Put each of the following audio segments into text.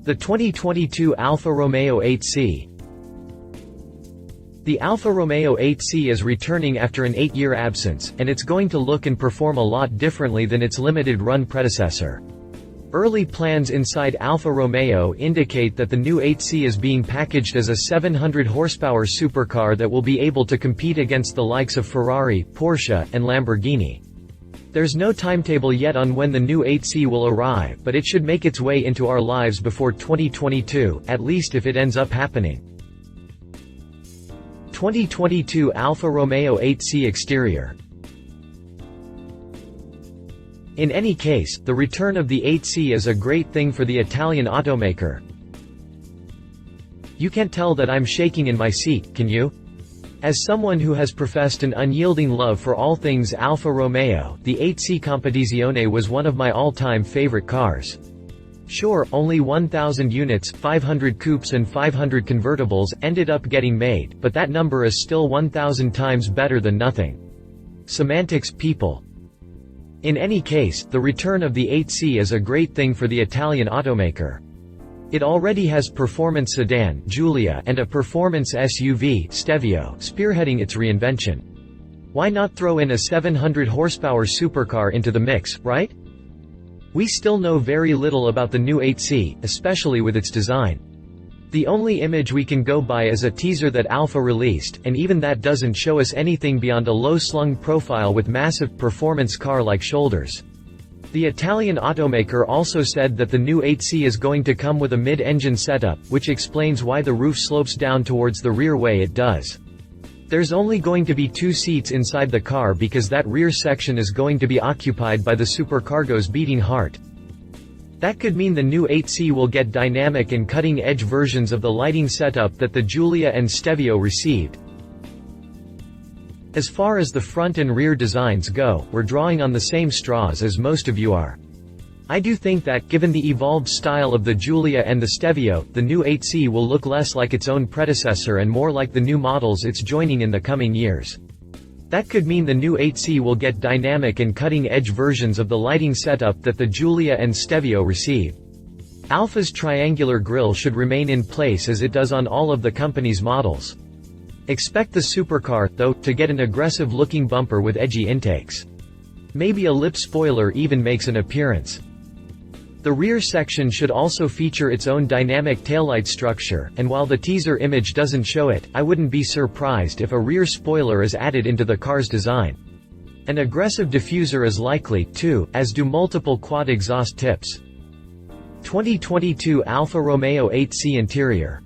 The 2022 Alfa Romeo 8C. The Alfa Romeo 8C is returning after an 8-year absence, and it's going to look and perform a lot differently than its limited-run predecessor. Early plans inside Alfa Romeo indicate that the new 8C is being packaged as a 700-horsepower supercar that will be able to compete against the likes of Ferrari, Porsche, and Lamborghini. There's no timetable yet on when the new 8C will arrive, but it should make its way into our lives before 2022, at least if it ends up happening. 2022 Alfa Romeo 8C exterior. In any case, the return of the 8C is a great thing for the Italian automaker. You can't tell that I'm shaking in my seat, can you? As someone who has professed an unyielding love for all things Alfa Romeo, the 8C Competizione was one of my all-time favorite cars. Sure, only 1,000 units, 500 coupes and 500 convertibles, ended up getting made, but that number is still 1,000 times better than nothing. Semantics, people. In any case, the return of the 8C is a great thing for the Italian automaker. It already has performance sedan, Giulia, and a performance SUV, Stevio, spearheading its reinvention. Why not throw in a 700-horsepower supercar into the mix, right? We still know very little about the new 8C, especially with its design. The only image we can go by is a teaser that Alfa released, and even that doesn't show us anything beyond a low-slung profile with massive performance car-like shoulders. The Italian automaker also said that the new 8C is going to come with a mid-engine setup, which explains why the roof slopes down towards the rear way it does. There's only going to be 2 seats inside the car because that rear section is going to be occupied by the supercargo's beating heart. That could mean the new 8C will get dynamic and cutting-edge versions of the lighting setup that the Giulia and Stevio received. As far as the front and rear designs go, we're drawing on the same straws as most of you are. I do think that, given the evolved style of the Giulia and the Stevio, the new 8C will look less like its own predecessor and more like the new models it's joining in the coming years. That could mean the new 8C will get dynamic and cutting-edge versions of the lighting setup that the Giulia and Stevio received. Alfa's triangular grille should remain in place as it does on all of the company's models. Expect the supercar, though, to get an aggressive-looking bumper with edgy intakes. Maybe a lip spoiler even makes an appearance. The rear section should also feature its own dynamic taillight structure, and while the teaser image doesn't show it, I wouldn't be surprised if a rear spoiler is added into the car's design. An aggressive diffuser is likely, too, as do multiple quad exhaust tips. 2022 Alfa Romeo 8C interior.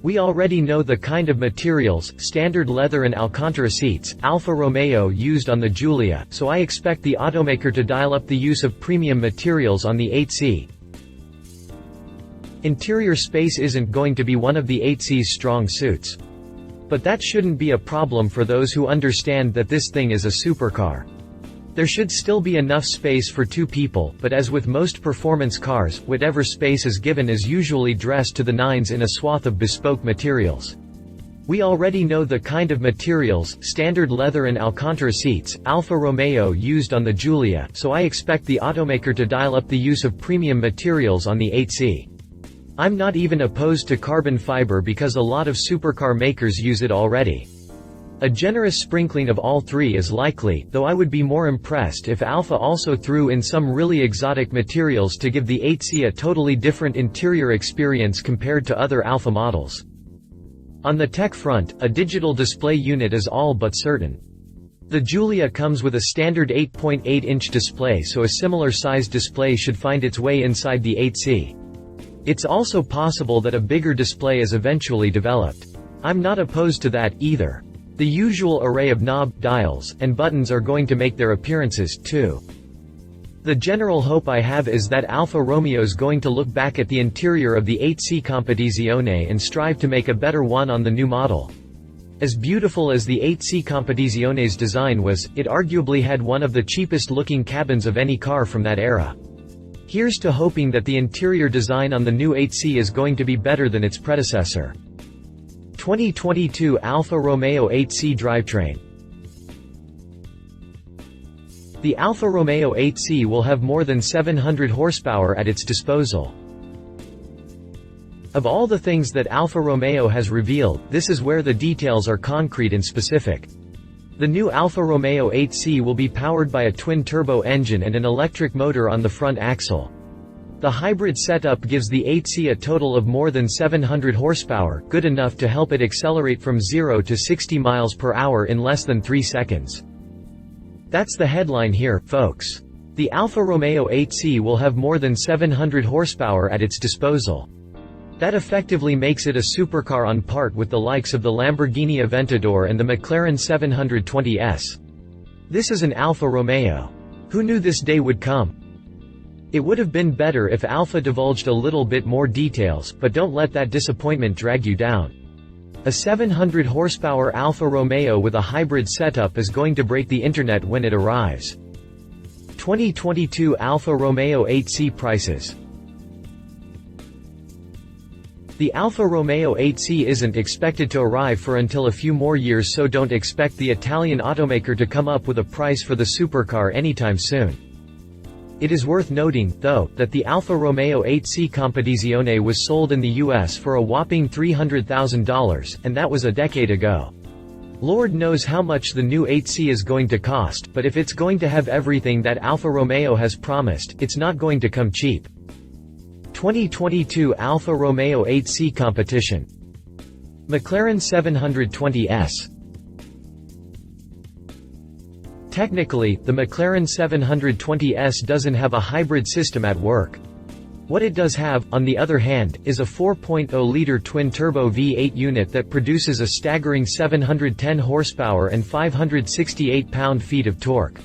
We already know the kind of materials, standard leather and Alcantara seats, Alfa Romeo used on the Giulia, so I expect the automaker to dial up the use of premium materials on the 8C. Interior space isn't going to be one of the 8C's strong suits. But that shouldn't be a problem for those who understand that this thing is a supercar. There should still be enough space for 2 people, but as with most performance cars, whatever space is given is usually dressed to the nines in a swath of bespoke materials. We already know the kind of materials, standard leather and Alcantara seats, Alfa Romeo used on the Giulia, so I expect the automaker to dial up the use of premium materials on the 8C. I'm not even opposed to carbon fiber because a lot of supercar makers use it already. A generous sprinkling of all 3 is likely, though I would be more impressed if Alfa also threw in some really exotic materials to give the 8C a totally different interior experience compared to other Alfa models. On the tech front, a digital display unit is all but certain. The Giulia comes with a standard 8.8-inch display, so a similar sized display should find its way inside the 8C. It's also possible that a bigger display is eventually developed. I'm not opposed to that, either. The usual array of knob, dials, and buttons are going to make their appearances, too. The general hope I have is that Alfa Romeo's going to look back at the interior of the 8C Competizione and strive to make a better one on the new model. As beautiful as the 8C Competizione's design was, it arguably had one of the cheapest-looking cabins of any car from that era. Here's to hoping that the interior design on the new 8C is going to be better than its predecessor. 2022 Alfa Romeo 8C drivetrain. The Alfa Romeo 8C will have more than 700 horsepower at its disposal. Of all the things that Alfa Romeo has revealed, this is where the details are concrete and specific. The new Alfa Romeo 8C will be powered by a twin-turbo engine and an electric motor on the front axle. The hybrid setup gives the 8C a total of more than 700 horsepower, good enough to help it accelerate from 0 to 60 miles per hour in less than 3 seconds. That's the headline here, folks. The Alfa Romeo 8C will have more than 700 horsepower at its disposal. That effectively makes it a supercar on par with the likes of the Lamborghini Aventador and the Mclaren 720S. This is an Alfa Romeo. Who knew this day would come? It would have been better if Alfa divulged a little bit more details, but don't let that disappointment drag you down. A 700 horsepower Alfa Romeo with a hybrid setup is going to break the internet when it arrives. 2022 Alfa Romeo 8C prices. The Alfa Romeo 8C isn't expected to arrive for until a few more years, so don't expect the Italian automaker to come up with a price for the supercar anytime soon. It is worth noting, though, that the Alfa Romeo 8C Competizione was sold in the US for a whopping $300,000, and that was a decade ago. Lord knows how much the new 8C is going to cost, but if it's going to have everything that Alfa Romeo has promised, it's not going to come cheap. 2022 Alfa Romeo 8C competition. McLaren 720S. Technically, the McLaren 720S doesn't have a hybrid system at work. What it does have, on the other hand, is a 4.0-liter twin-turbo V8 unit that produces a staggering 710 horsepower and 568 pound-feet of torque.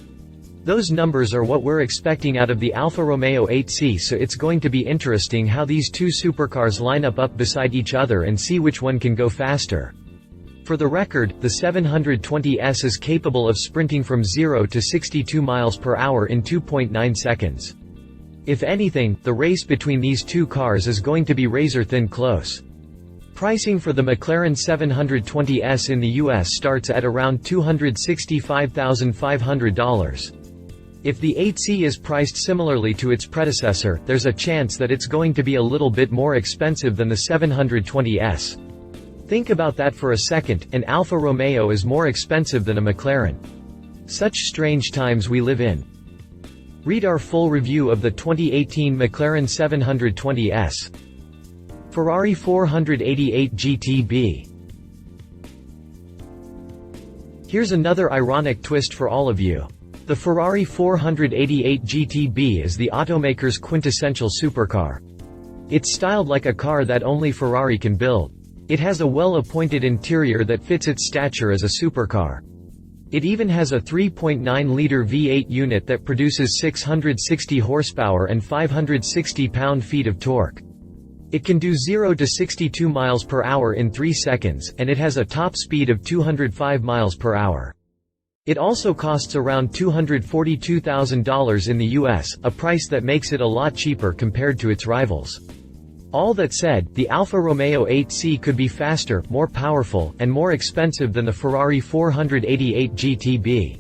Those numbers are what we're expecting out of the Alfa Romeo 8C, so it's going to be interesting how these two supercars line up beside each other and see which one can go faster. For the record, the 720S is capable of sprinting from 0 to 62 miles per hour in 2.9 seconds. If anything, the race between these two cars is going to be razor-thin close. Pricing for the McLaren 720S in the US starts at around $265,500. If the 8C is priced similarly to its predecessor, there's a chance that it's going to be a little bit more expensive than the 720S. Think about that for a second, an Alfa Romeo is more expensive than a McLaren. Such strange times we live in. Read our full review of the 2018 McLaren 720S. Ferrari 488 GTB. Here's another ironic twist for all of you. The Ferrari 488 GTB is the automaker's quintessential supercar. It's styled like a car that only Ferrari can build. It has a well-appointed interior that fits its stature as a supercar. It even has a 3.9-liter V8 unit that produces 660 horsepower and 560 pound-feet of torque. It can do 0 to 62 miles per hour in 3 seconds, and it has a top speed of 205 miles per hour. It also costs around $242,000 in the US, a price that makes it a lot cheaper compared to its rivals. All that said, the Alfa Romeo 8C could be faster, more powerful, and more expensive than the Ferrari 488 GTB.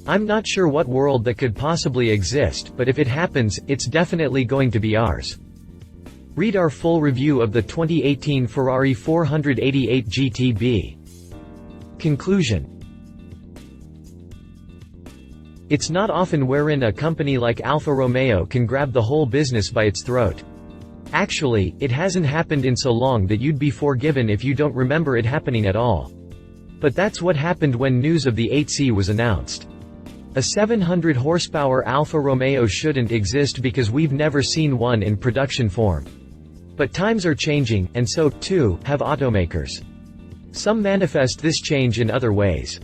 I'm not sure what world that could possibly exist, but if it happens, it's definitely going to be ours. Read our full review of the 2018 Ferrari 488 GTB. Conclusion. It's not often wherein a company like Alfa Romeo can grab the whole business by its throat. Actually, it hasn't happened in so long that you'd be forgiven if you don't remember it happening at all. But that's what happened when news of the 8C was announced. A 700 horsepower Alfa Romeo shouldn't exist because we've never seen one in production form. But times are changing, and so, too, have automakers. Some manifest this change in other ways.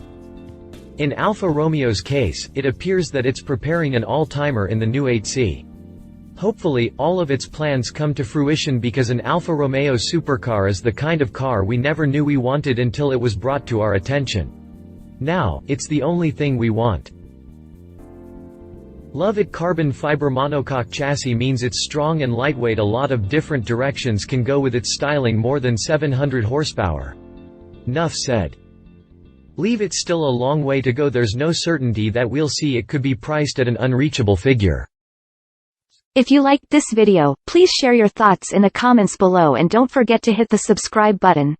In Alfa Romeo's case, it appears that it's preparing an all-timer in the new 8C. Hopefully, all of its plans come to fruition because an Alfa Romeo supercar is the kind of car we never knew we wanted until it was brought to our attention. Now, it's the only thing we want. Love it. Carbon fiber monocoque chassis means it's strong and lightweight. A lot of different directions can go with its styling. More than 700 horsepower. Nuff said. Leave it still a long way to go. There's no certainty that we'll see. It could be priced at an unreachable figure. If you liked this video, please share your thoughts in the comments below and don't forget to hit the subscribe button.